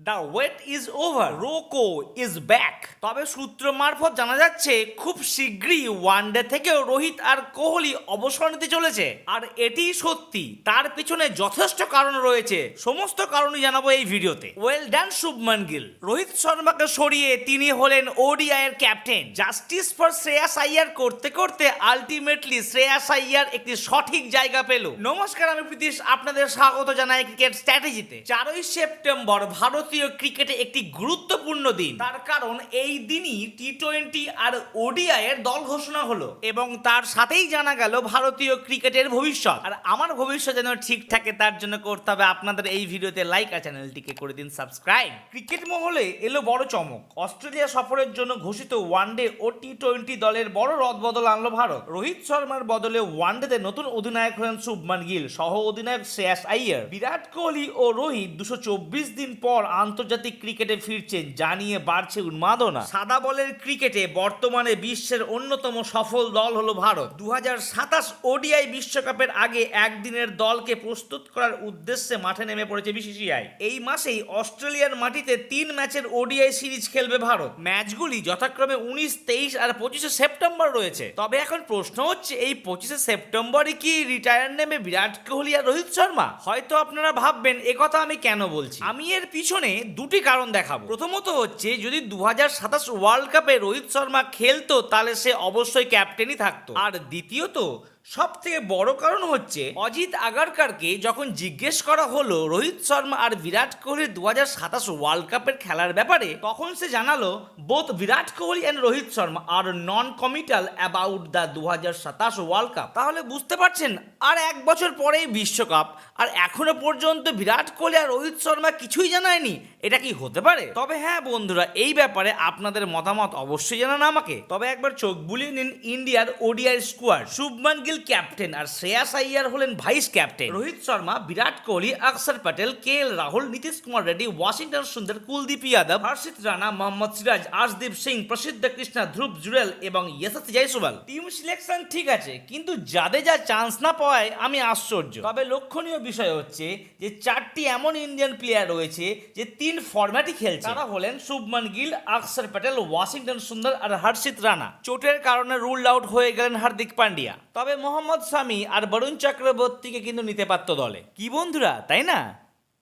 The wait is over, Roko is back. তবে সূত্র মারফত জানা যাচ্ছে খুব শীঘ্রই ওয়ানডে থেকেও রোহিত আর কোহলি অবসর নিতে চলেছে। আর এটিই সত্যি, তার পিছনে যথেষ্ট কারণ রয়েছে। সমস্ত কারণই জানাবো এই ভিডিওতে। Well done Shubman Gill. রোহিত শর্মাকে সরিয়ে তিনি হলেন ওডিআই এর captain. Justice for Shreyas Iyer করতে করতে আলটিমেটলি শ্রেয়াস আইয়ার একটি সঠিক জায়গা পেল। নমস্কার, আমি প্রীতিশ, আপনাদের স্বাগত জানাই ক্রিকেট স্ট্র্যাটেজিতে। 4ই সেপ্টেম্বর ভারতীয় ক্রিকেটে একটি গুরুত্বপূর্ণ দিন। তার কারণ এই দিনই টি-20 আর ওডিআই এর দল ঘোষণা হলো এবং তার সাথেই জানা গেল ভারতীয় ক্রিকেটের ভবিষ্যৎ। আর আমার ভবিষ্যৎ যেন ঠিক থাকে তার জন্য করতে হবে আপনাদের এই ভিডিওতে লাইক আর চ্যানেলটিকে করে দিন সাবস্ক্রাইব। ক্রিকেট মহলে এলো বড় চমক। অস্ট্রেলিয়া সফরের জন্য ঘোষিত ওয়ানডে ও টি-20 দলের বড় রদবদল আনলো ভারত। রোহিত শর্মার বদলে ওয়ানডেতে নতুন অধিনায়ক হলেন শুভমান গিল, সহ অধিনায়ক শ্রেয়াস আইয়ার। বিরাট কোহলি ও রোহিত 224 দিন পর আন্তর্জাতিক ক্রিকেটে ফিরছেন, যা নিয়ে বাড়ছে উন্মাদনা। সাদা বলের ক্রিকেটে বর্তমানে বিশ্বের অন্যতম সফল দল হলো ভারত। 2027 ওডিআই বিশ্বকাপের আগে একদিনের দলকে প্রস্তুত করার উদ্দেশ্যে মাঠে নেমে পড়েছে বিসিসিআই। এই মাসেই অস্ট্রেলিয়ার মাটিতে 3 ম্যাচের ওডিআই সিরিজ খেলবে ভারত। ম্যাচগুলি যথাক্রমে 19, 23 আর 25 সেপ্টেম্বর রয়েছে। তবে এখন প্রশ্ন হচ্ছে, এই 25 সেপ্টেম্বরই কি রিটায়ার নেবে বিরাট কোহলি আর রোহিত শর্মা? হয়তো আপনারা ভাববেন একথা আমি কেন বলছি। আমি এর পিছনে দুটি কারণ দেখাবো। প্রথমত হচ্ছে, যদি 2027 ওয়ার্ল্ড কাপে রোহিত শর্মা খেলতো তাহলে সে অবশ্যই ক্যাপ্টেনই থাকতো। আর দ্বিতীয়ত সব থেকে বড় কারণ হচ্ছে, অজিত আগারকারকে যখন জিজ্ঞেস করা হলো রোহিত শর্মা আর বিরাট কোহলির 2027 ওয়ার্ল্ড কাপের খেলার ব্যাপারে, তখন সে জানালো both Virat Kohli and Rohit Sharma are non committal about the 2027 World Cup. তাহলে বুঝতে পারছেন, আর 1 বছর পরেই বিশ্বকাপ, আর এখনো পর্যন্ত বিরাট কোহলি আর রোহিত শর্মা কিছুই জানায়নি। এটা কি হতে পারে? তবে হ্যাঁ বন্ধুরা, এই ব্যাপারে আপনাদের মতামত অবশ্যই জানান আমাকে। তবে একবার চোখ বুলিয়ে নিন ইন্ডিয়ার ODI squad. Shubman Gill captain আর শ্রেয়াস আইয়ার হলেন vice captain. Rohit Sharma, Virat Kohli, Axar Patel, K L. Rahul, Nitish Kumar Reddy, Washington Sundar, Kuldeep Yadav, হর্ষিত রানা, মোহাম্মদ সিরাজ, আর্শদীপ সিং, প্রসিদ্ধ কৃষ্ণা, ধ্রুব জুরেল এবং ইয়শস্বী জয়সওয়াল। টিম সিলেকশন ঠিক আছে, কিন্তু জাদেজা চান্স না পাওয়ায় আমি আশ্চর্য। তবে লক্ষণীয় বিষয় হচ্ছে যে 4টি এমন ইন্ডিয়ান প্লেয়ার রয়েছে যে 3 ফরম্যাটই খেলছে। তারা হলেন শুভমান গিল, অক্ষর প্যাটেল, ওয়াশিংটন সুন্দর আর হর্ষিত রানা। চোটের কারণে রুলড আউট হয়ে গেলেন হার্দিক পান্ডিয়া। তবে মোহাম্মদ শামি আর বরুণ চক্রবর্তীকে কিন্তু নিতে পারত দলে। কি বন্ধুরা, তাই না?